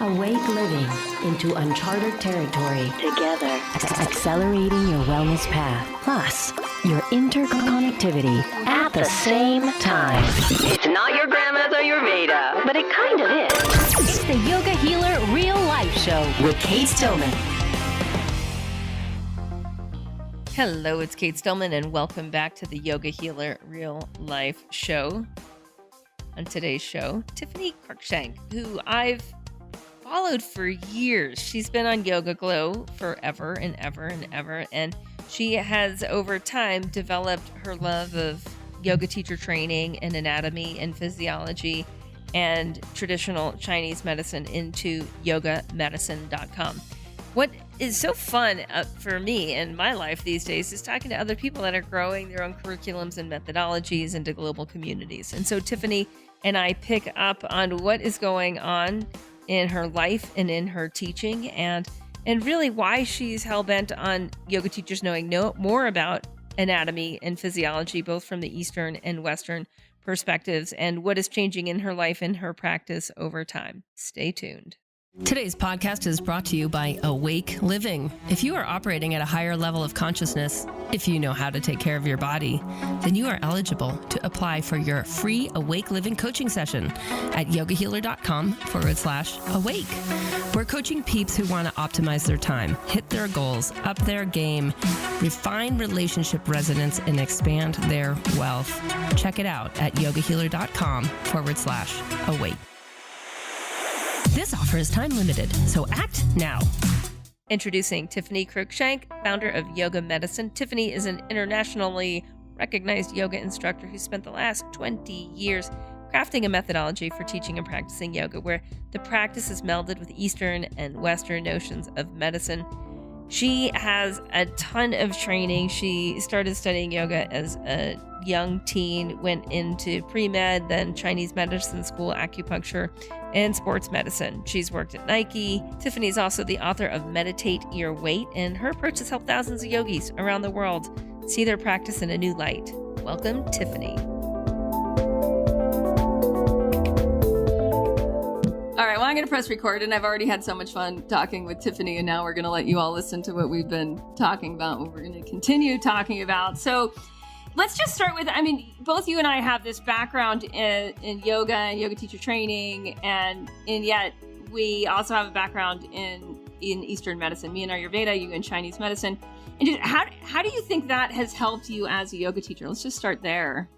Awake living into uncharted territory together, accelerating your wellness path, plus your interconnectivity at the same time. It's not your grandma's ayurveda, but it kind of is. It's the Yoga Healer Real Life Show with Kate Stillman. Hello, it's Kate Stillman, and welcome back to the Yoga Healer Real Life Show. On today's show, Tiffany Cruikshank, who I've followed for years. She's been on Yoga Glow forever and ever and ever, and she has over time developed her love of yoga teacher training and anatomy and physiology and traditional Chinese medicine into yogamedicine.com. What is so fun for me in my life these days is talking to other people that are growing their own curriculums and methodologies into global communities. And so Tiffany and I pick up on what is going on in her life and in her teaching, and really why she's hell-bent on yoga teachers knowing more about anatomy and physiology, both from the Eastern and Western perspectives, and what is changing in her life and her practice over time. Stay tuned. Today's podcast is brought to you by Awake Living. If you are operating at a higher level of consciousness, if you know how to take care of your body, then you are eligible to apply for your free Awake Living coaching session at yogahealer.com/awake. We're coaching peeps who want to optimize their time, hit their goals, up their game, refine relationship resonance, and expand their wealth. Check it out at yogahealer.com/awake. This offer is time limited, so act now. Introducing Tiffany Cruikshank, founder of Yoga Medicine. Tiffany is an internationally recognized yoga instructor who spent the last 20 years crafting a methodology for teaching and practicing yoga, where the practice is melded with Eastern and Western notions of medicine. She has a ton of training. She started studying yoga as a young teen, went into pre-med, then Chinese medicine school, acupuncture, and sports medicine. She's worked at Nike. Tiffany is also the author of Meditate Your Weight, and her approach has helped thousands of yogis around the world see their practice in a new light. Welcome, Tiffany. All right, well, I'm going to press record, and I've already had so much fun talking with Tiffany, and now we're going to let you all listen to what we've been talking about, what we're going to continue talking about. So let's just start with, both you and I have this background in yoga and yoga teacher training, and yet we also have a background in Eastern medicine, me in Ayurveda, you in Chinese medicine. And just how do you think that has helped you as a yoga teacher? Let's just start there.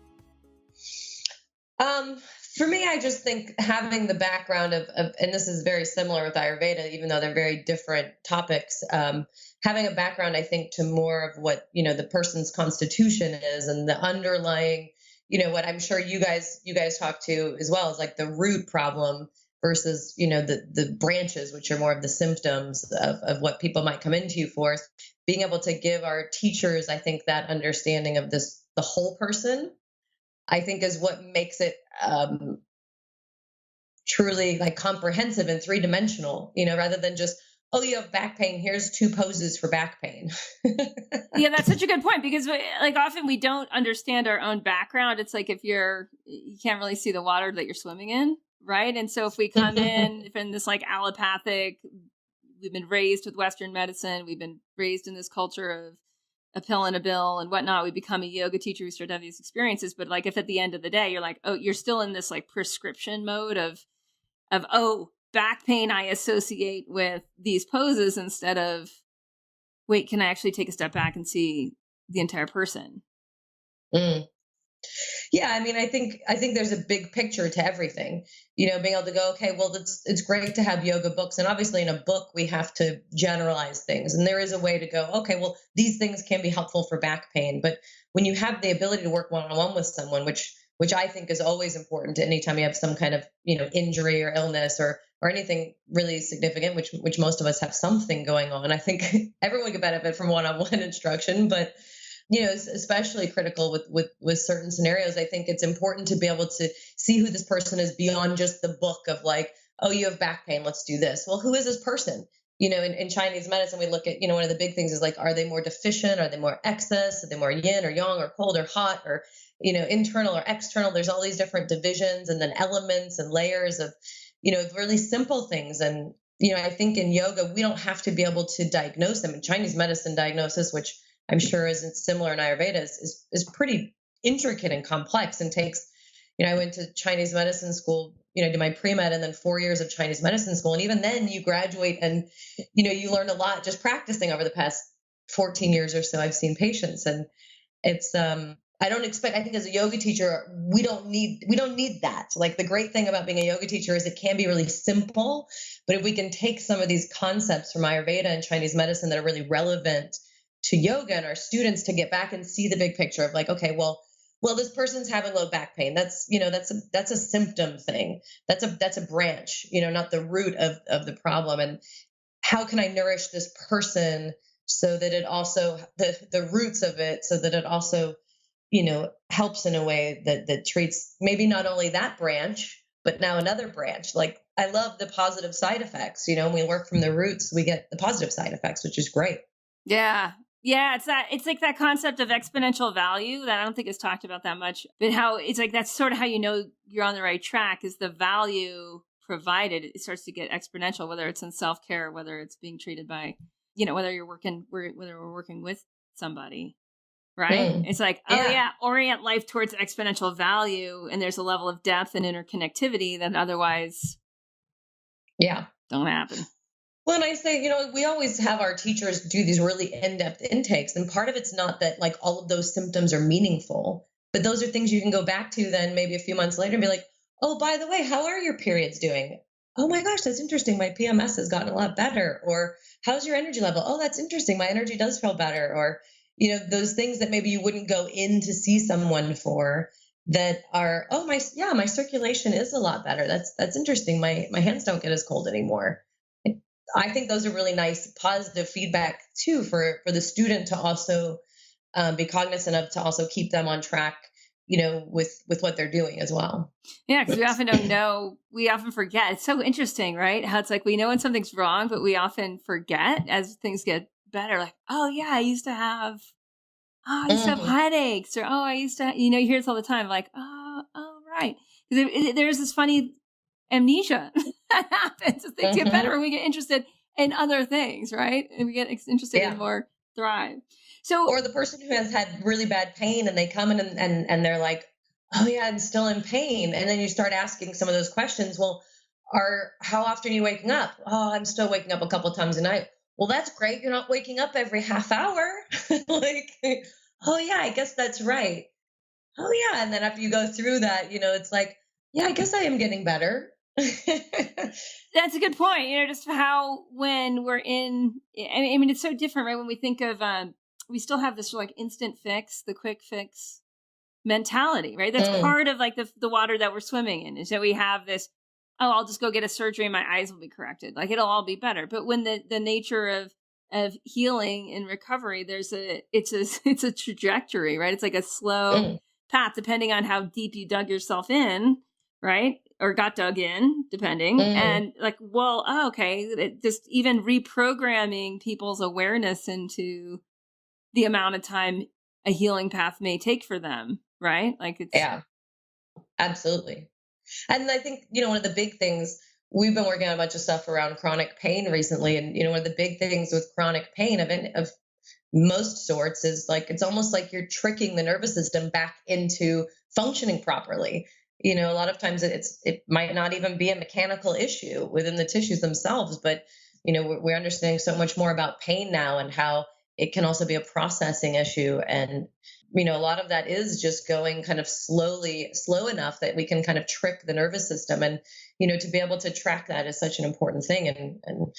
For me, I just think having the background of, and this is very similar with Ayurveda, even though they're very different topics, having a background, I think, to more of what, the person's constitution is and the underlying, what I'm sure you guys talk to as well, is like the root problem versus, the branches, which are more of the symptoms of what people might come into you for. Being able to give our teachers, I think, that understanding of the whole person, I think, is what makes it truly like comprehensive and three-dimensional, rather than just, oh, you have back pain, here's 2 poses for back pain. Yeah, that's such a good point, because often we don't understand our own background. It's like you can't really see the water that you're swimming in, right? And so if we come in this like allopathic, we've been raised with Western medicine, we've been raised in this culture of a pill and a bill and whatnot, we become a yoga teacher, we start to have these experiences. But like, if at the end of the day, you're like, oh, you're still in this like prescription mode of, oh, back pain I associate with these poses, instead of, wait, can I actually take a step back and see the entire person? Yeah, I think there's a big picture to everything. Being able to go, okay, well, it's great to have yoga books, and obviously in a book we have to generalize things, and there is a way to go, okay, well, these things can be helpful for back pain, but when you have the ability to work one-on-one with someone, which I think is always important anytime you have some kind of injury or illness or anything really significant, which most of us have something going on. I think everyone could benefit from one-on-one instruction, but it's especially critical with certain scenarios. I think it's important to be able to see who this person is beyond just the book of like, oh, you have back pain, let's do this. Well, who is this person? In Chinese medicine, we look at, one of the big things is like, are they more deficient? Are they more excess? Are they more yin or yang or cold or hot or, internal or external? There's all these different divisions and then elements and layers of, really simple things. And, I think in yoga, we don't have to be able to diagnose them. In Chinese medicine diagnosis, which I'm sure isn't similar in Ayurveda, is pretty intricate and complex and takes, I went to Chinese medicine school, did my pre-med and then 4 years of Chinese medicine school. And even then you graduate and, you learn a lot just practicing over the past 14 years or so. I've seen patients, and it's, I think as a yoga teacher, we don't need that. Like, the great thing about being a yoga teacher is it can be really simple, but if we can take some of these concepts from Ayurveda and Chinese medicine that are really relevant to yoga and our students to get back and see the big picture of like, okay, well, this person's having low back pain. That's a symptom thing. That's a branch, not the root of the problem. And how can I nourish this person so that it also, the roots of it, so that it also, helps in a way that treats maybe not only that branch, but now another branch. Like, I love the positive side effects. When we work from the roots, we get the positive side effects, which is great. Yeah. Yeah, it's like that concept of exponential value that I don't think is talked about that much, but how it's like that's sort of how you're on the right track is the value provided. It starts to get exponential, whether it's in self-care, whether it's being treated by, whether we're working with somebody, right? It's like, orient life towards exponential value, and there's a level of depth and interconnectivity that otherwise don't happen. Well, and I say, we always have our teachers do these really in-depth intakes. And part of it's not that like all of those symptoms are meaningful, but those are things you can go back to then maybe a few months later and be like, oh, by the way, how are your periods doing? Oh my gosh, that's interesting. My PMS has gotten a lot better. Or how's your energy level? Oh, that's interesting. My energy does feel better. Or, those things that maybe you wouldn't go in to see someone for that are, oh, my circulation is a lot better. That's interesting. My hands don't get as cold anymore. I think those are really nice, positive feedback too for the student to also be cognizant of, to also keep them on track, with what they're doing as well. Yeah, because we often don't know. We often forget. It's so interesting, right? How it's like we know when something's wrong, but we often forget as things get better. Like, oh yeah, I used to have headaches, or I used to, you hear this all the time. Like, oh right, there's this funny amnesia that happens as things get better when we get interested in other things, right? And we get interested in more thrive. So, or the person who has had really bad pain and they come in and they're like, oh yeah, I'm still in pain. And then you start asking some of those questions. Well, how often are you waking up? Oh, I'm still waking up a couple times a night. Well, that's great. You're not waking up every half hour. Like, oh yeah, I guess that's right. Oh yeah. And then after you go through that, it's like, yeah, I guess I am getting better. That's a good point. Just how when we're in, I mean, it's so different, right? When we think of, we still have this like instant fix, the quick fix mentality, right? That's part of like the water that we're swimming in, is that we have this, oh, I'll just go get a surgery and my eyes will be corrected. Like it'll all be better. But when the nature of healing and recovery, it's a trajectory, right? It's like a slow path, depending on how deep you dug yourself in, right? Or got dug in, depending. And like, well, okay, just even reprogramming people's awareness into the amount of time a healing path may take for them, right? Like it's... Yeah, absolutely. And I think, one of the big things, we've been working on a bunch of stuff around chronic pain recently. And, one of the big things with chronic pain of most sorts is like, it's almost like you're tricking the nervous system back into functioning properly. A lot of times it might not even be a mechanical issue within the tissues themselves, but, we're understanding so much more about pain now and how it can also be a processing issue. And, a lot of that is just going kind of slow enough that we can kind of trick the nervous system. And, to be able to track that is such an important thing. And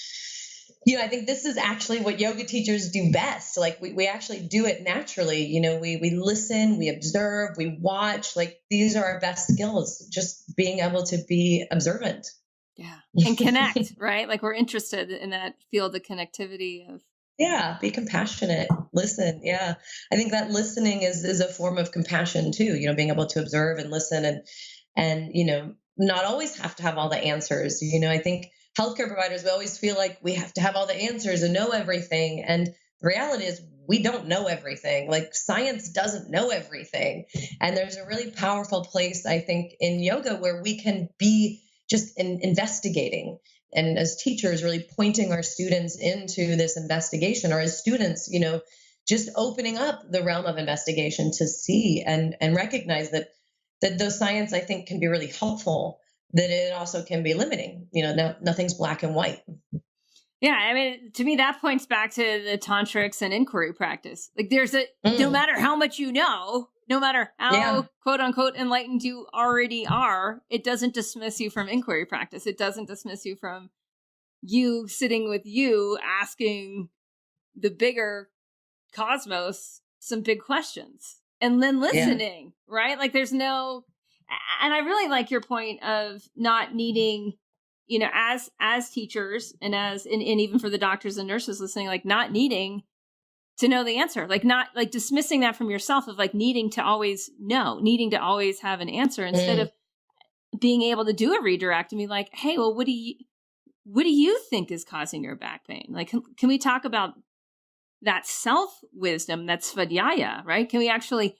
I think this is actually what yoga teachers do best. Like we actually do it naturally. We listen, we observe, we watch. Like these are our best skills, just being able to be observant. Yeah. And connect, right? Like we're interested in that field of connectivity of. Yeah. Be compassionate, listen. Yeah. I think that listening is a form of compassion too, being able to observe and listen and, not always have to have all the answers. I think healthcare providers, we always feel like we have to have all the answers and know everything. And the reality is we don't know everything. Like science doesn't know everything. And there's a really powerful place, I think, in yoga where we can be just investigating. And as teachers, really pointing our students into this investigation, or as students, just opening up the realm of investigation to see and recognize that those science, I think, can be really helpful, that it also can be limiting. Nothing's black and white. Yeah, I mean, to me, that points back to the tantrics and inquiry practice. Like there's no matter how much you know, no matter how quote unquote enlightened you already are, it doesn't dismiss you from inquiry practice. It doesn't dismiss you from you sitting with you asking the bigger cosmos some big questions and then listening, right? Like there's no, and I really like your point of not needing, as teachers and and even for the doctors and nurses listening, like not needing to know the answer, like not like dismissing that from yourself of like needing to always know, needing to always have an answer, instead of being able to do a redirect and be like, hey, well, what do you think is causing your back pain? Like, can we talk about that self-wisdom, that's svadhyaya, right? Can we actually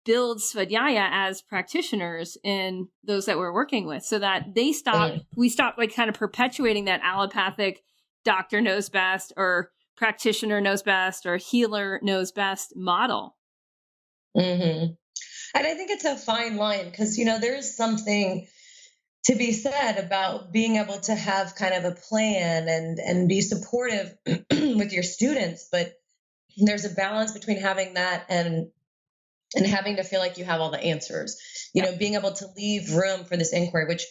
build svadhyaya as practitioners in those that we're working with, so that we stop like kind of perpetuating that allopathic doctor knows best or practitioner knows best or healer knows best model. And I think it's a fine line, because, there is something to be said about being able to have kind of a plan and be supportive with your students. But there's a balance between having that and having to feel like you have all the answers, being able to leave room for this inquiry, which,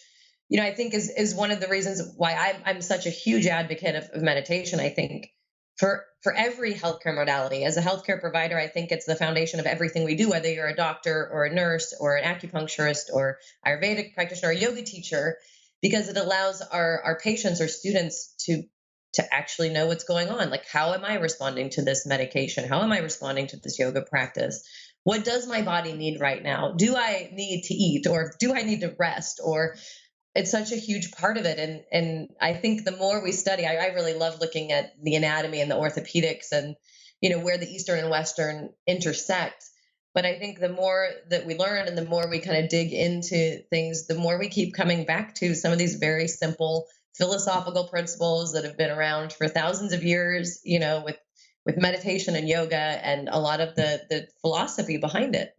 I think is one of the reasons why I'm such a huge advocate of meditation. I think for every healthcare modality, as a healthcare provider, I think it's the foundation of everything we do, whether you're a doctor or a nurse or an acupuncturist or Ayurvedic practitioner or yoga teacher, because it allows our patients or students to actually know what's going on. Like, how am I responding to this medication? How am I responding to this yoga practice? What does my body need right now? Do I need to eat, or do I need to rest? Or it's such a huge part of it. And I think the more we study, I really love looking at the anatomy and the orthopedics and, where the Eastern and Western intersect. But I think the more that we learn and the more we kind of dig into things, the more we keep coming back to some of these very simple philosophical principles that have been around for thousands of years, with meditation and yoga and a lot of the philosophy behind it.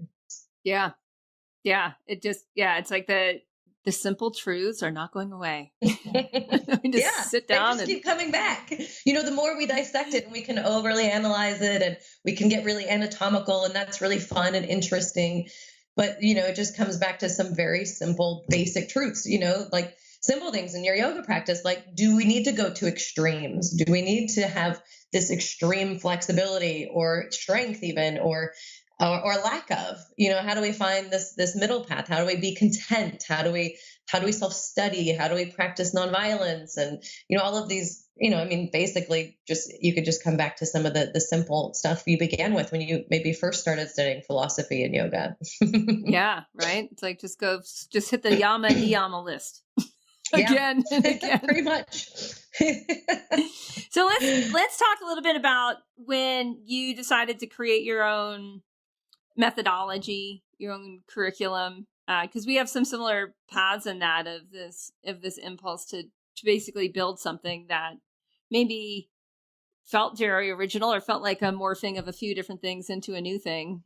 Yeah. Yeah. It's like the simple truths are not going away. Sit down and keep coming back. The more we dissect it and we can overly analyze it and we can get really anatomical, and that's really fun and interesting. But, it just comes back to some very simple, basic truths, like simple things in your yoga practice. Like, do we need to go to extremes? Do we need to have this extreme flexibility or strength even, or lack of, how do we find this middle path? How do we be content? How do we self-study? How do we practice nonviolence? And, all of these, basically you could just come back to some of the simple stuff you began with when you maybe first started studying philosophy and yoga. Yeah. Right. It's like, just hit the yama and niyama list. Again and again. Pretty much. So let's talk a little bit about when you decided to create your own methodology, your own curriculum, because we have some similar paths in that of this impulse to basically build something that maybe felt very original or felt like a morphing of a few different things into a new thing.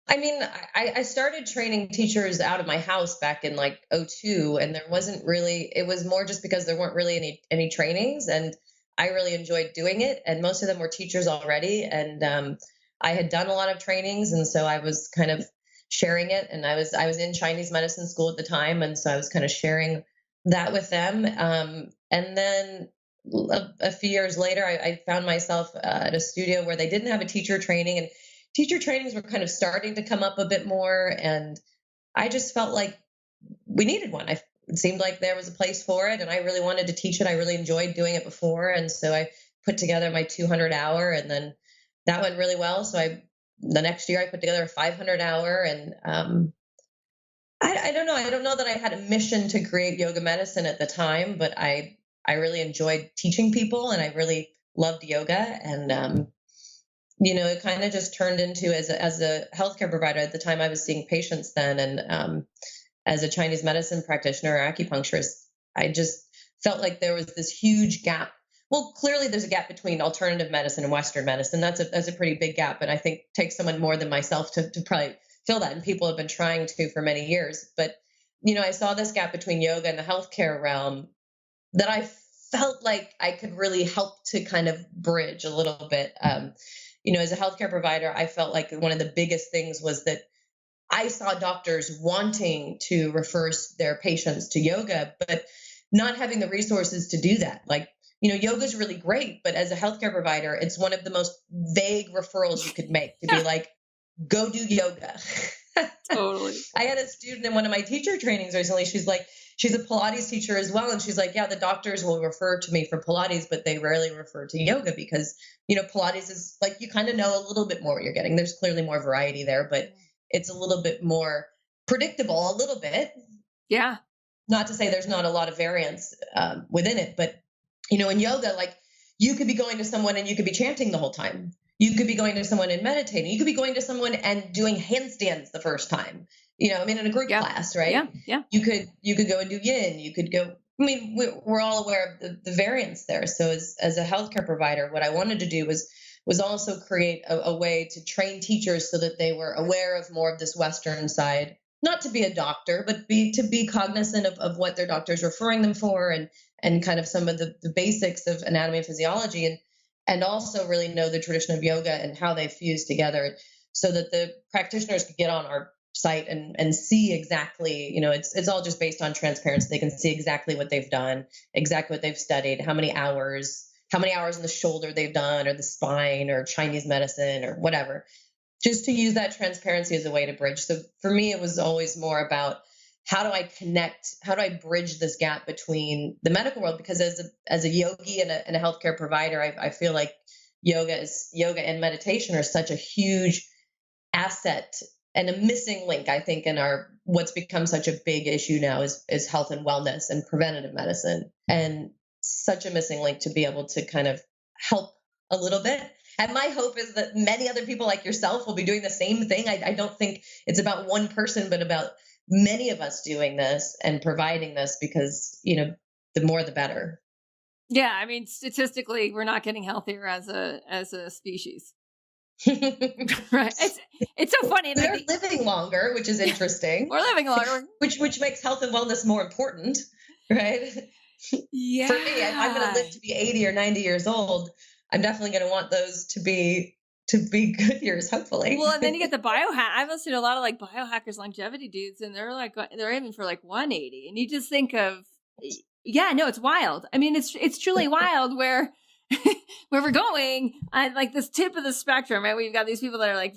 I mean, I started training teachers out of my house back in like 2002, and there wasn't really, it was more just because there weren't really any trainings, and I really enjoyed doing it. And most of them were teachers already. And I had done a lot of trainings. And so I was kind of sharing it. And I was in Chinese medicine school at the time. And so I was kind of sharing that with them. And then a few years later, I found myself at a studio where they didn't have a teacher training, and teacher trainings were kind of starting to come up a bit more. And I just felt like we needed one. It seemed like there was a place for it, and I really wanted to teach it. I really enjoyed doing it before. And so I put together my 200 hour, and then that went really well. So the next year I put together a 500 hour, and I don't know. I don't know that I had a mission to create yoga medicine at the time, but I really enjoyed teaching people, and I really loved yoga. And, it kind of just turned into, as a healthcare provider at the time, I was seeing patients then. And as a Chinese medicine practitioner or acupuncturist, I just felt like there was this huge gap. Well, clearly there's a gap between alternative medicine and Western medicine. That's a pretty big gap, and I think it takes someone more than myself to probably fill that. And people have been trying to for many years. But, I saw this gap between yoga and the healthcare realm that I felt like I could really help to kind of bridge a little bit. As a healthcare provider, I felt like one of the biggest things was that I saw doctors wanting to refer their patients to yoga, but not having the resources to do that. Like, yoga is really great, but as a healthcare provider, it's one of the most vague referrals you could make to be like, go do yoga. Totally. I had a student in one of my teacher trainings recently. She's a Pilates teacher as well. And she's like, yeah, the doctors will refer to me for Pilates, but they rarely refer to yoga because, Pilates is like, you kind of know a little bit more what you're getting. There's clearly more variety there, but it's a little bit more predictable, a little bit. Yeah. Not to say there's not a lot of variance within it, but, in yoga, like you could be going to someone and you could be chanting the whole time. You could be going to someone and meditating. You could be going to someone and doing handstands the first time, in a group class, right? Yeah. Yeah. You could go and do yin. You could go, we're all aware of the variance there. So as a healthcare provider, what I wanted to do was also create a way to train teachers so that they were aware of more of this Western side, not to be a doctor, but to be cognizant of what their doctor's referring them for and kind of some of the basics of anatomy and physiology and also really know the tradition of yoga and how they fuse together so that the practitioners could get on our site and see exactly, it's all just based on transparency. They can see exactly what they've done, exactly what they've studied, how many hours in the shoulder they've done or the spine or Chinese medicine or whatever, just to use that transparency as a way to bridge. So for me, it was always more about how do I bridge this gap between the medical world? Because as a yogi and a healthcare provider, I feel like yoga and meditation are such a huge asset and a missing link, I think, in what's become such a big issue now is health and wellness and preventative medicine, and such a missing link to be able to kind of help a little bit. And my hope is that many other people like yourself will be doing the same thing. I don't think it's about one person, but about many of us doing this and providing this because, the more, the better. Yeah. I mean, statistically, we're not getting healthier as a species. Right. It's so funny. We're living longer, which is interesting. We're living longer. Which makes health and wellness more important, right? Yeah. For me, I'm going to live to be 80 or 90 years old. I'm definitely going to want those to be good years, hopefully. Well, and then you get the biohack. I've listened to a lot of like biohackers, longevity dudes, and they're aiming for like 180. And you just think of, it's wild. I mean, it's truly wild where we're going at like this tip of the spectrum, right? We've got these people that are like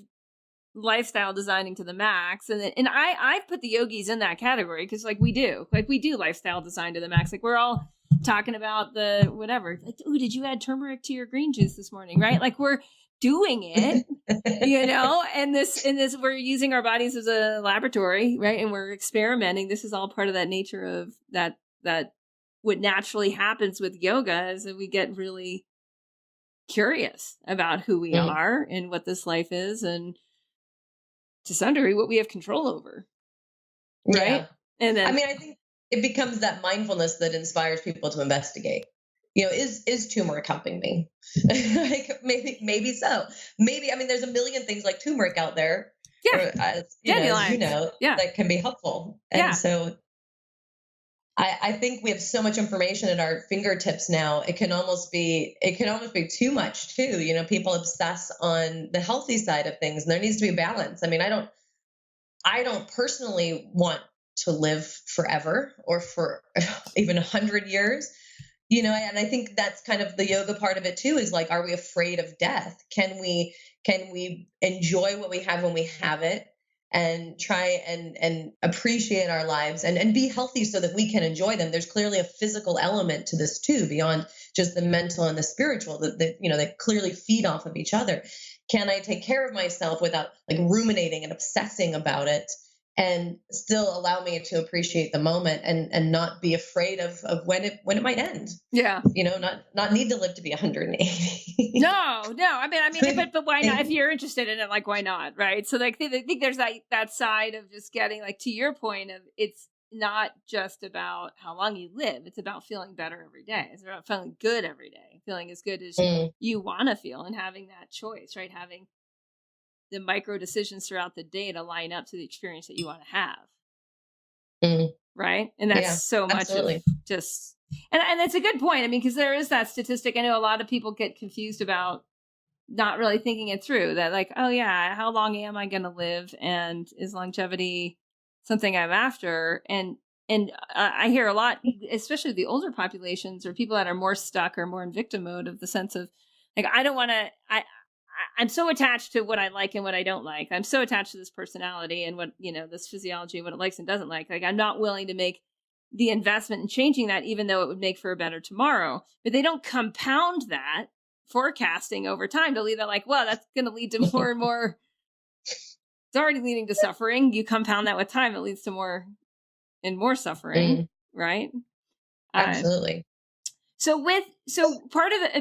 lifestyle designing to the max. And I put the yogis in that category because we do lifestyle design to the max. Like we're all talking about the whatever, like, oh, did you add turmeric to your green juice this morning? Right? Like we're doing it, and this, we're using our bodies as a laboratory, right? And we're experimenting. This is all part of that nature of that what naturally happens with yoga is that we get really curious about who we are and what this life is. And to some degree, what we have control over. Right. Yeah. And then, I think it becomes that mindfulness that inspires people to investigate. Is turmeric helping me? Like maybe so. Maybe, there's a million things like turmeric out there. Yeah. That can be helpful. And so I think we have so much information at our fingertips now. It can almost be too much too. People obsess on the healthy side of things, and there needs to be a balance. I don't personally want to live forever or for even 100 years. And I think that's kind of the yoga part of it too, is like, are we afraid of death? Can we enjoy what we have when we have it and try and appreciate our lives and be healthy so that we can enjoy them? There's clearly a physical element to this too, beyond just the mental and the spiritual that they clearly feed off of each other. Can I take care of myself without like ruminating and obsessing about it, and still allow me to appreciate the moment and not be afraid of when it might end? Yeah. Not need to live to be 180. No. But why not? If you're interested in it, like, why not? Right. So like, I think there's that side of just getting, like, to your point of not just about how long you live. It's about feeling better every day. It's about feeling good every day, feeling as good as you want to feel, and having that choice, right? Having the micro decisions throughout the day to line up to the experience that you want to have. Right. And that's so much of just, and it's a good point. I mean, because there is that statistic. I know a lot of people get confused about not really thinking it through, that like, oh yeah, how long am I going to live? And is longevity something I'm after? And I hear a lot, especially the older populations or people that are more stuck or more in victim mode, of the sense of like, I don't want to, I'm so attached to what I like and what I don't like. I'm so attached to this personality and what, this physiology, what it likes and doesn't like. Like, I'm not willing to make the investment in changing that, even though it would make for a better tomorrow. But they don't compound that forecasting over time to lead that, like, well, that's going to lead to more and more. It's already leading to suffering. You compound that with time, it leads to more and more suffering, right? Absolutely. So a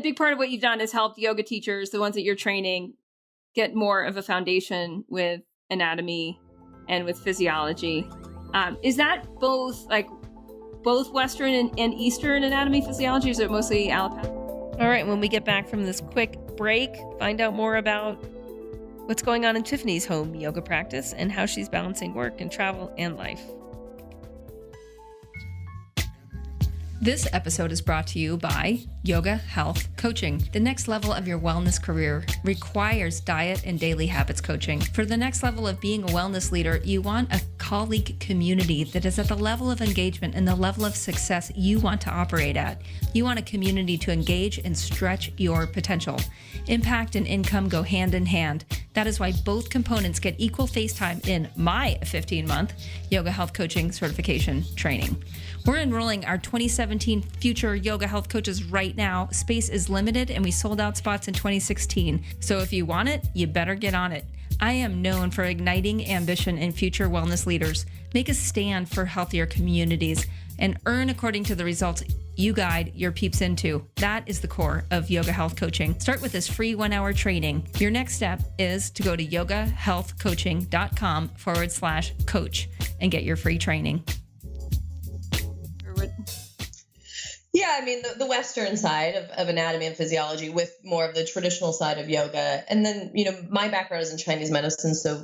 big part of what you've done is helped yoga teachers, the ones that you're training, get more of a foundation with anatomy and with physiology. Is that both Western and Eastern anatomy, physiology? Or is it mostly allopathic? All right. When we get back from this quick break, find out more about what's going on in Tiffany's home yoga practice and how she's balancing work and travel and life. This episode is brought to you by Yoga Health Coaching. The next level of your wellness career requires diet and daily habits coaching. For the next level of being a wellness leader, you want a colleague community that is at the level of engagement and the level of success you want to operate at. You want a community to engage and stretch your potential. Impact and income go hand in hand. That is why both components get equal face time in my 15-month Yoga Health Coaching certification training. We're enrolling our 2017 future yoga health coaches right now. Space is limited and we sold out spots in 2016. So if you want it, you better get on it. I am known for igniting ambition in future wellness leaders, make a stand for healthier communities, and earn according to the results you guide your peeps into. That is the core of yoga health coaching. Start with this free 1-hour training. Your next step is to go to yogahealthcoaching.com/coach and get your free training. Yeah, I mean, the Western side of anatomy and physiology with more of the traditional side of yoga. And then, my background is in Chinese medicine. So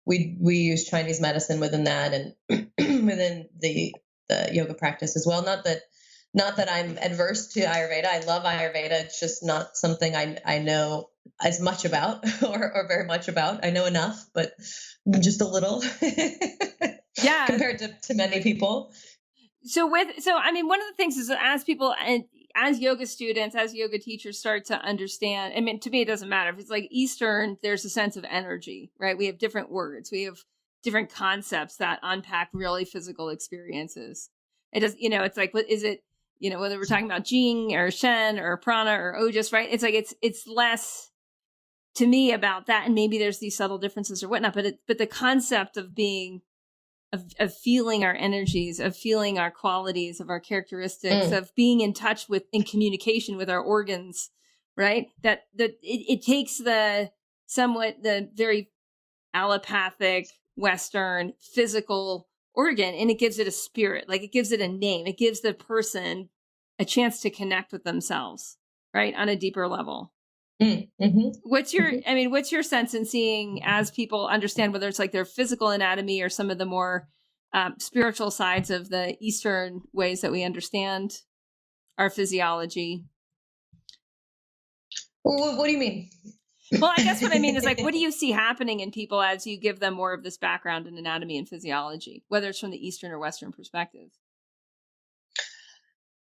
we use Chinese medicine within that and within the yoga practice as well. Not that I'm adverse to Ayurveda. I love Ayurveda. It's just not something I know as much about or very much about. I know enough, but just a little compared to many people. So I mean, one of the things is as people and as yoga students, as yoga teachers start to understand, I mean, to me, it doesn't matter if it's like Eastern, there's a sense of energy, right? We have different words. We have different concepts that unpack really physical experiences. It does, it's like, what is it, whether we're talking about Jing or Shen or Prana or Ojas, right? It's like, it's less to me about that. And maybe there's these subtle differences or whatnot, but the concept of being of feeling our energies, of feeling our qualities, of our characteristics, of being in touch with, in communication with our organs, right? That it takes the very allopathic Western physical organ and it gives it a spirit, like it gives it a name. It gives the person a chance to connect with themselves, right? On a deeper level. Mm-hmm. What's your sense in seeing as people understand whether it's like their physical anatomy or some of the more spiritual sides of the Eastern ways that we understand our physiology? What do you mean? Well, I guess what I mean is like, what do you see happening in people as you give them more of this background in anatomy and physiology, whether it's from the Eastern or Western perspective?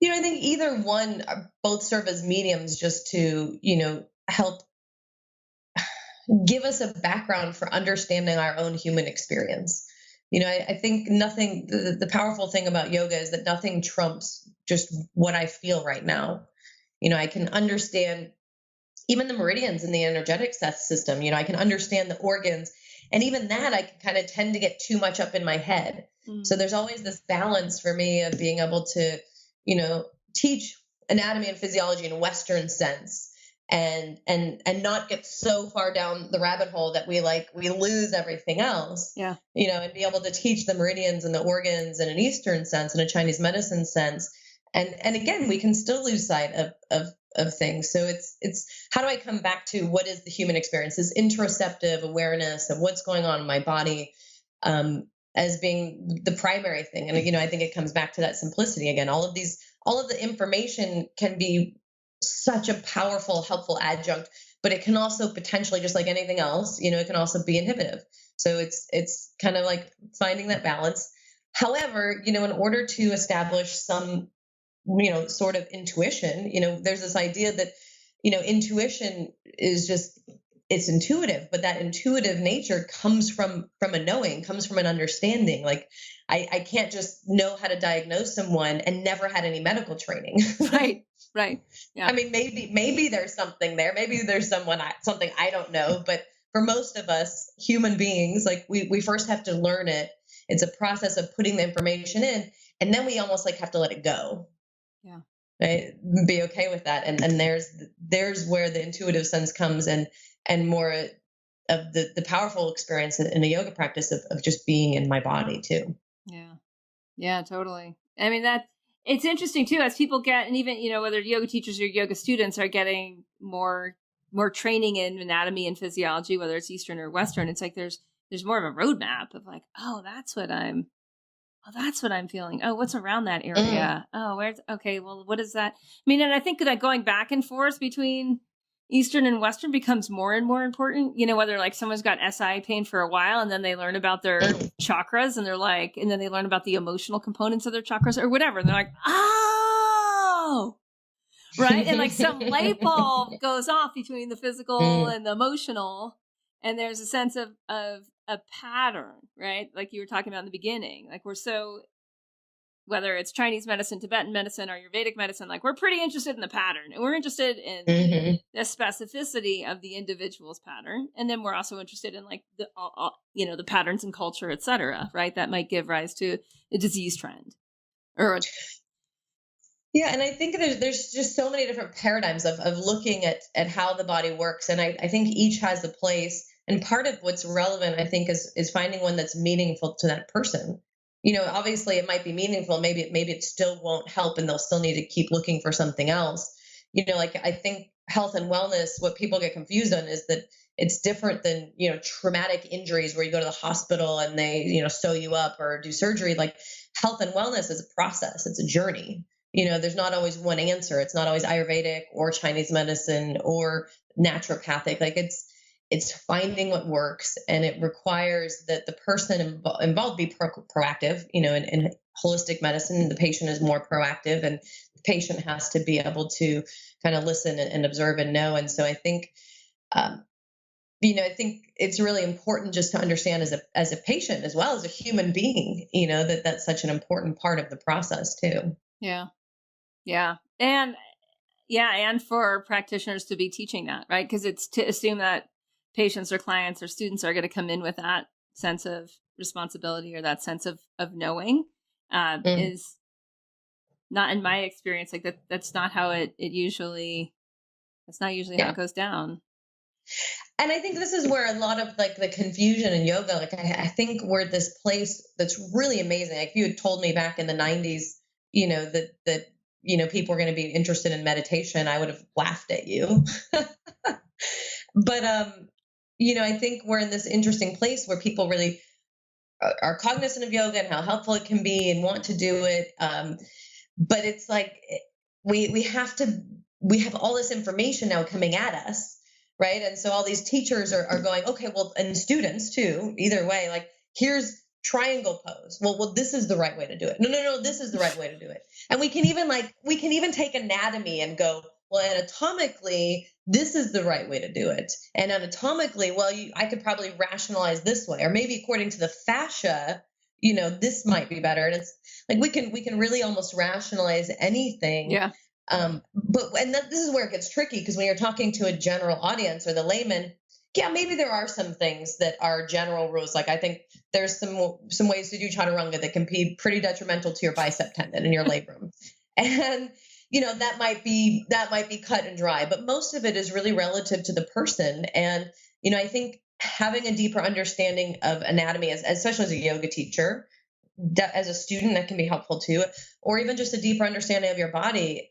I think either one, both serve as mediums just to, help give us a background for understanding our own human experience. I think nothing, the powerful thing about yoga is that nothing trumps just what I feel right now. I can understand even the meridians in the energetic system. I can understand the organs, and even that I can kind of tend to get too much up in my head. So there's always this balance for me of being able to, teach anatomy and physiology in a Western sense, and not get so far down the rabbit hole that we lose everything else. Yeah. And be able to teach the meridians and the organs in an Eastern sense, in a Chinese medicine sense. And again, we can still lose sight of things. So it's how do I come back to what is the human experience, this interoceptive awareness of what's going on in my body, as being the primary thing. And, I think it comes back to that simplicity again. All of the information can be such a powerful, helpful adjunct, but it can also potentially, just like anything else, it can also be inhibitive. So it's kind of like finding that balance. However, in order to establish some, sort of intuition, there's this idea that, intuition is just, it's intuitive, but that intuitive nature comes from a knowing, comes from an understanding. Like I can't just know how to diagnose someone and never had any medical training. Right. Yeah. I mean, maybe there's something there. Maybe there's something I don't know. But for most of us human beings, like we first have to learn it. It's a process of putting the information in, and then we almost like have to let it go. Yeah. Right. Be okay with that. And there's where the intuitive sense comes, and more of the powerful experience in a yoga practice of just being in my body too. Yeah. Yeah, totally. I mean, it's interesting too, as people get, and even, whether yoga teachers or yoga students are getting more training in anatomy and physiology, whether it's Eastern or Western, it's like there's more of a roadmap of like, that's what I'm feeling. Oh, what's around that area? Okay, well, what is that? I mean, and I think that going back and forth between Eastern and Western becomes more and more important, whether like someone's got SI pain for a while and then they learn about their chakras and they're like, and then they learn about the emotional components of their chakras or whatever. And they're like, oh, right. And like some light bulb goes off between the physical and the emotional. And there's a sense of a pattern, right? Like you were talking about in the beginning, like whether it's Chinese medicine, Tibetan medicine, or Ayurvedic medicine, like we're pretty interested in the pattern, and we're interested in the specificity of the individual's pattern. And then we're also interested in like the patterns in culture, et cetera, right? That might give rise to a disease trend Yeah. And I think there's just so many different paradigms of looking at how the body works. And I think each has a place. And part of what's relevant, I think, is finding one that's meaningful to that person. Obviously it might be meaningful. Maybe it still won't help, and they'll still need to keep looking for something else. Like I think health and wellness, what people get confused on is that it's different than, traumatic injuries where you go to the hospital and they, sew you up or do surgery. Like health and wellness is a process. It's a journey. There's not always one answer. It's not always Ayurvedic or Chinese medicine or naturopathic. Like it's finding what works, and it requires that the person involved be proactive. In holistic medicine, the patient is more proactive, and the patient has to be able to kind of listen and observe and know. And so I think, I think it's really important just to understand as a patient as well as a human being, that's such an important part of the process too. Yeah. Yeah. And for practitioners to be teaching that, right? Because it's to assume that patients or clients or students are going to come in with that sense of responsibility or that sense of knowing is not, in my experience, like that's not how that's not usually how it goes down. And I think this is where a lot of like the confusion in yoga, like I think we're at this place that's really amazing. Like if you had told me back in the 90s, that people are going to be interested in meditation, I would have laughed at you. But, I think we're in this interesting place where people really are cognizant of yoga and how helpful it can be and want to do it. But it's like we have all this information now coming at us, right? And so all these teachers are going, okay, well, and students too, either way, like here's triangle pose. Well, this is the right way to do it. No, this is the right way to do it. And we can even take anatomy and go, well, anatomically, this is the right way to do it. And anatomically, well, I could probably rationalize this way, or maybe according to the fascia, this might be better. And it's like we can really almost rationalize anything. Yeah. This is where it gets tricky, because when you're talking to a general audience or the layman, yeah, maybe there are some things that are general rules. Like I think there's some ways to do chaturanga that can be pretty detrimental to your bicep tendon and your labrum. And that might be cut and dry, but most of it is really relative to the person. And, I think having a deeper understanding of anatomy, especially as a yoga teacher, as a student, that can be helpful too, or even just a deeper understanding of your body,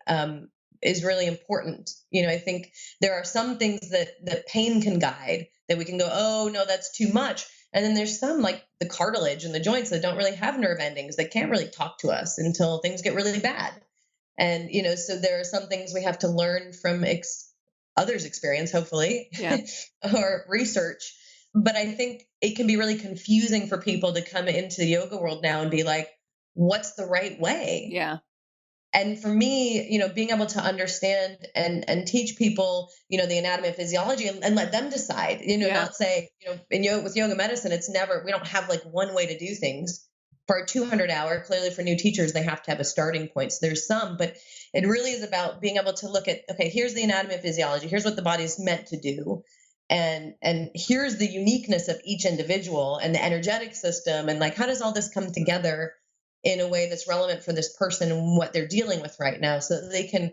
is really important. I think there are some things that pain can guide, that we can go, oh no, that's too much. And then there's some, like the cartilage and the joints, that don't really have nerve endings, that can't really talk to us until things get really bad. And, so there are some things we have to learn from others' experience, hopefully, or research. But I think it can be really confusing for people to come into the yoga world now and be like, what's the right way? Yeah. And for me, being able to understand and teach people, the anatomy and physiology, and let them decide, not say, with yoga medicine, we don't have like one way to do things. For a 200-hour, clearly for new teachers, they have to have a starting point. So there's some, but it really is about being able to look at, okay, here's the anatomy and physiology. Here's what the body's meant to do. And here's the uniqueness of each individual and the energetic system. And like, how does all this come together in a way that's relevant for this person and what they're dealing with right now, so that they can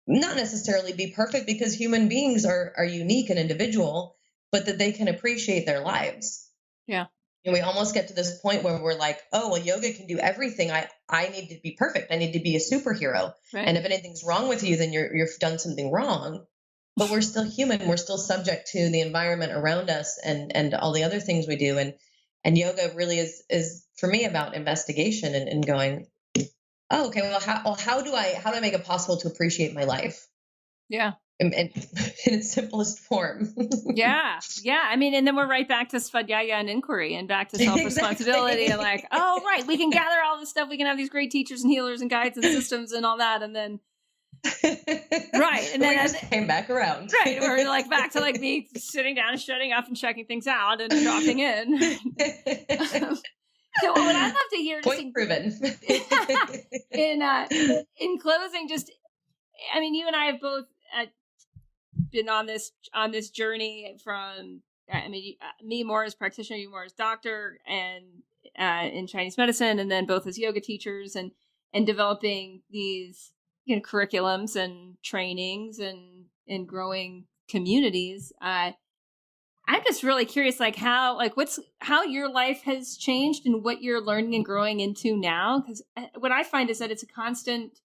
not necessarily be perfect, because human beings are unique and individual, but that they can appreciate their lives. Yeah. And we almost get to this point where we're like, oh, well, yoga can do everything. I need to be perfect. I need to be a superhero. Right. And if anything's wrong with you, then you've done something wrong. But we're still human. We're still subject to the environment around us and all the other things we do. And yoga really is for me about investigation and going, oh, okay, well, how do I make it possible to appreciate my life? Yeah. In its simplest form. Yeah. I mean, and then we're right back to svadhyaya and inquiry, and back to self-responsibility. Exactly. And like, oh, right, we can gather all this stuff. We can have these great teachers and healers and guides and systems and all that. And then, right. And then we just came back around. Right. We're like back to like me sitting down and shutting up and checking things out and dropping in. So what I'd love to hear, point proven. in closing, just, I mean, you and I have both been on this journey from, me more as practitioner, you more as doctor, and in Chinese medicine, and then both as yoga teachers, and developing these curriculums and trainings and growing communities. I'm just really curious, like how your life has changed and what you're learning and growing into now. Because what I find is that it's a constant,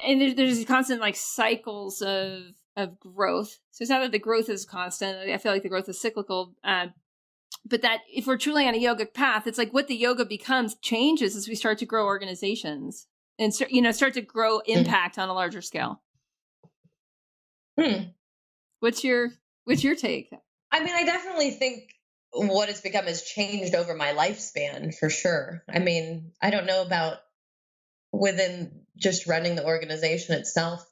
and there's constant like cycles of growth. So it's not that the growth is constant. I feel like the growth is cyclical. But that if we're truly on a yogic path, it's like what the yoga becomes changes as we start to grow organizations and start to grow impact on a larger scale. What's your take? I mean, I definitely think what it's become has changed over my lifespan, for sure. I mean, I don't know about within just running the organization itself.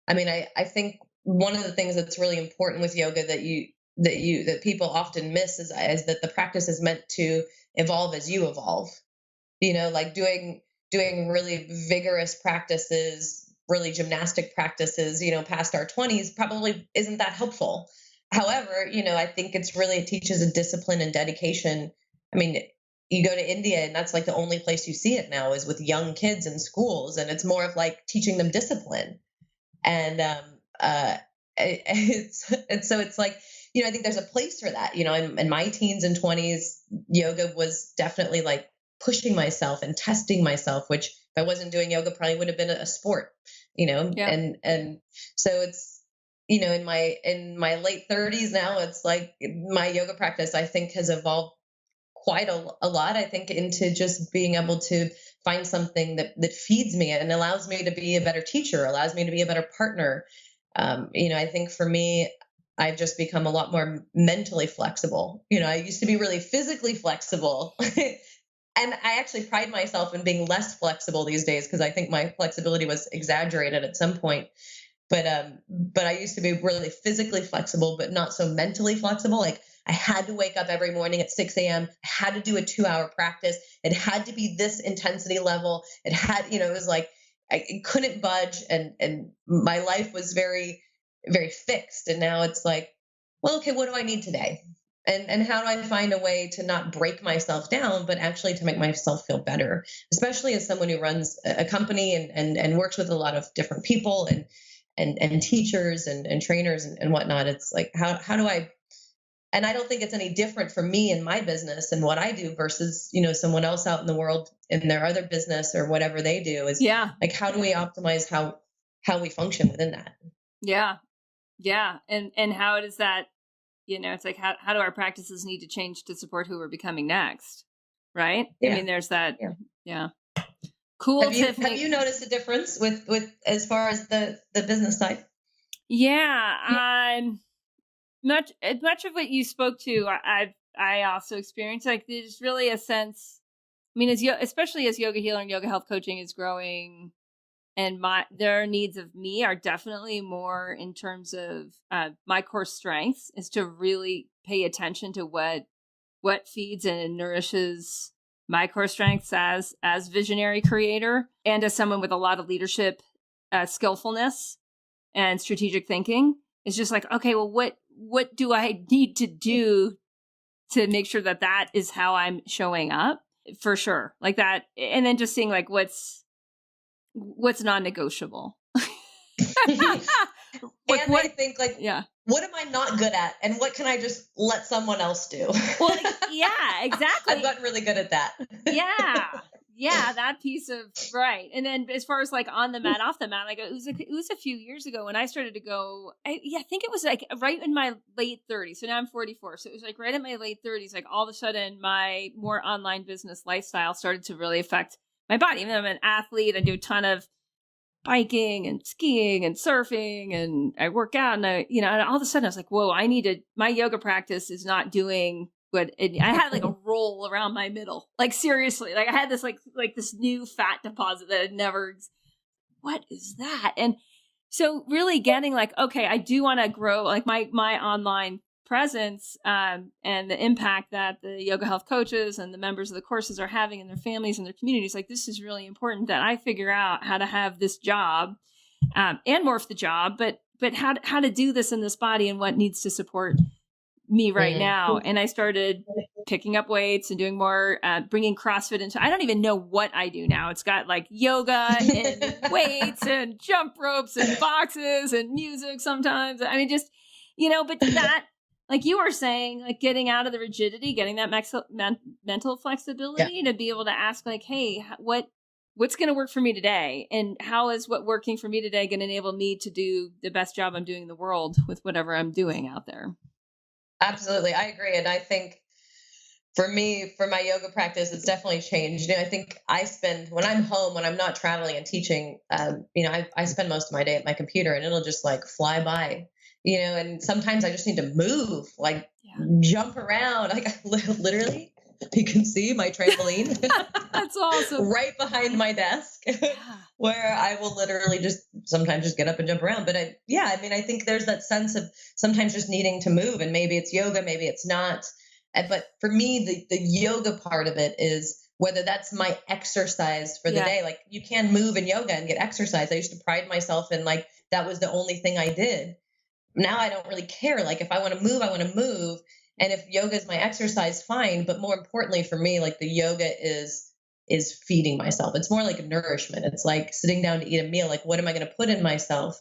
I mean, I think one of the things that's really important with yoga that people often miss is that the practice is meant to evolve as you evolve. Like doing really vigorous practices, really gymnastic practices, past our 20s probably isn't that helpful. However, I think it teaches a discipline and dedication. I mean, you go to India and that's like the only place you see it now is with young kids in schools. And it's more of like teaching them discipline. And so it's like, I think there's a place for that, in my teens and 20s, yoga was definitely like pushing myself and testing myself, which if I wasn't doing yoga probably would have been a sport, and so it's, in my late 30s now, it's like my yoga practice, I think, has evolved quite a lot, I think, into just being able to find something that feeds me and allows me to be a better teacher, allows me to be a better partner. I think for me, I've just become a lot more mentally flexible. I used to be really physically flexible. And I actually pride myself in being less flexible these days because I think my flexibility was exaggerated at some point. But I used to be really physically flexible, but not so mentally flexible. Like I had to wake up every morning at 6 a.m. I had to do a 2-hour practice. It had to be this intensity level. It had, it was like I couldn't budge, and my life was very, very fixed. And now it's like, well, okay, what do I need today? And how do I find a way to not break myself down, but actually to make myself feel better, especially as someone who runs a company and works with a lot of different people and teachers and trainers and whatnot. It's like, how do I, and I don't think it's any different for me in my business and what I do versus, someone else out in the world in their other business or whatever they do is like, how do we optimize how we function within that? Yeah. Yeah. And how does that, it's like, how do our practices need to change to support who we're becoming next? Right. Yeah. I mean, there's that. Yeah. Cool. Have you noticed a difference with as far as the business side? Yeah. Much of what you spoke to, I also experienced. Like, there's really a sense. I mean, especially as yoga healer and yoga health coaching is growing, and their needs of me are definitely more in terms of my core strengths is to really pay attention to what feeds and nourishes my core strengths as visionary creator and as someone with a lot of leadership skillfulness and strategic thinking. It's just like, okay, well, what do I need to do to make sure that is how I'm showing up for sure, like that, and then just seeing like what's non-negotiable. I think like, what am I not good at, and what can I just let someone else do? Well, yeah, exactly. I've gotten really good at that. Yeah, that piece of right. And then as far as like on the mat, off the mat, like it was a few years ago when I started to go. I think it was like right in my late 30s. So now I'm 44. So it was like right in my late 30s. Like all of a sudden, my more online business lifestyle started to really affect my body. Even though I'm an athlete, I do a ton of biking and skiing and surfing, and I work out, and and all of a sudden I was like, whoa, my yoga practice is not doing what I had like a roll around my middle. Like seriously, like I had this like this new fat deposit that had never, what is that? And so really getting like, okay, I do want to grow like my online presence and the impact that the yoga health coaches and the members of the courses are having in their families and their communities. Like this is really important that I figure out how to have this job and morph the job, but how to do this in this body and what needs to support me right now. And I started picking up weights and doing more, bringing CrossFit into, I don't even know what I do now. It's got like yoga and weights and jump ropes and boxes and music sometimes. I mean, just, but that, like you were saying, like getting out of the rigidity, getting that mental flexibility to be able to ask like, hey, what's going to work for me today? And how is what working for me today going to enable me to do the best job I'm doing in the world with whatever I'm doing out there? Absolutely. I agree. And I think for me, for my yoga practice, it's definitely changed. I think when I'm home, when I'm not traveling and teaching, I spend most of my day at my computer and it'll just like fly by, and sometimes I just need to move, like jump around. Like literally, you can see my trampoline. That's awesome. Right behind my desk where I will literally sometimes just get up and jump around. But I think there's that sense of sometimes just needing to move, and maybe it's yoga, maybe it's not. But for me, the yoga part of it is whether that's my exercise for the day. Like you can move in yoga and get exercise. I used to pride myself in like, that was the only thing I did. Now I don't really care. Like if I want to move, I want to move. And if yoga is my exercise, fine. But more importantly for me, like the yoga is feeding myself. It's more like nourishment. It's like sitting down to eat a meal. Like, what am I going to put in myself?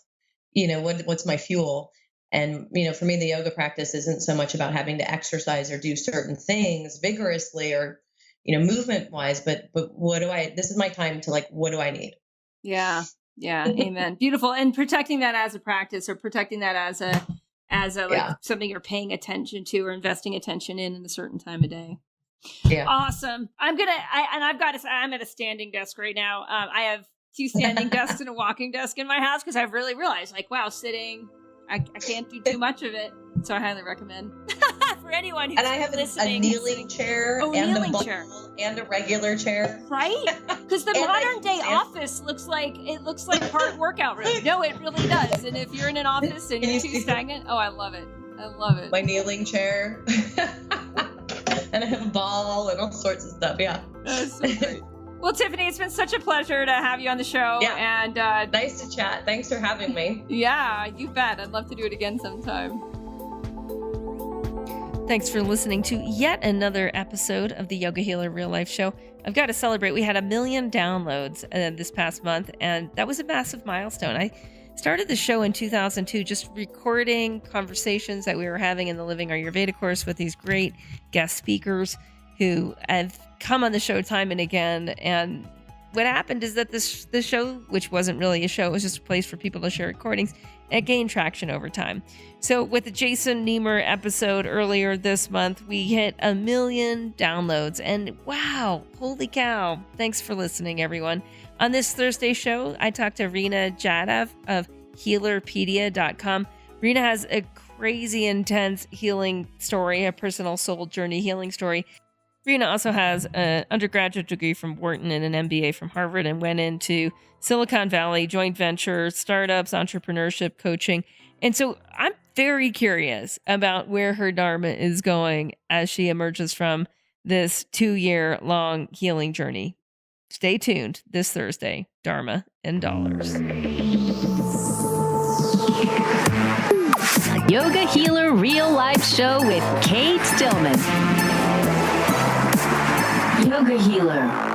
What's my fuel? And, for me, the yoga practice isn't so much about having to exercise or do certain things vigorously or, movement wise, but this is my time to like, what do I need? Yeah. Yeah. Amen. Beautiful. And protecting that as a practice, or protecting that as a like something you're paying attention to or investing attention in a certain time of day. Yeah. Awesome. I'm at a standing desk right now. I have 2 standing desks and a walking desk in my house because I've really realized like, wow, sitting, I can't do too much of it. So I highly recommend for anyone who's listening. And I have a kneeling chair and a ball and a regular chair. Right? Because the modern day office looks like part workout room. No, it really does. And if you're in an office and you're too stagnant, I love it. I love it. My kneeling chair. And I have a ball and all sorts of stuff. Yeah. That's so great. Well, Tiffany, it's been such a pleasure to have you on the show. Yeah. And nice to chat. Thanks for having me. Yeah, you bet. I'd love to do it again sometime. Thanks for listening to yet another episode of the Yoga Healer Real Life Show. I've got to celebrate. We had 1 million downloads this past month, and that was a massive milestone. I started the show in 2002, just recording conversations that we were having in the Living Ayurveda course with these great guest speakers who have come on the show time and again. And what happened is that this show, which wasn't really a show, it was just a place for people to share recordings, it gained traction over time. So with the Jason Niemer episode earlier this month, we hit 1 million downloads. And wow, holy cow. Thanks for listening, everyone. On this Thursday show, I talked to Rena Jadhav of healerpedia.com. Rena has a crazy intense healing story, a personal soul journey healing story. Rena also has an undergraduate degree from Wharton and an MBA from Harvard, and went into Silicon Valley, joint ventures, startups, entrepreneurship, coaching. And so I'm very curious about where her Dharma is going as she emerges from this 2-year-long healing journey. Stay tuned this Thursday, Dharma and Dollars. Yoga Healer Real Life Show with Kate Stillman. Yoga Healer.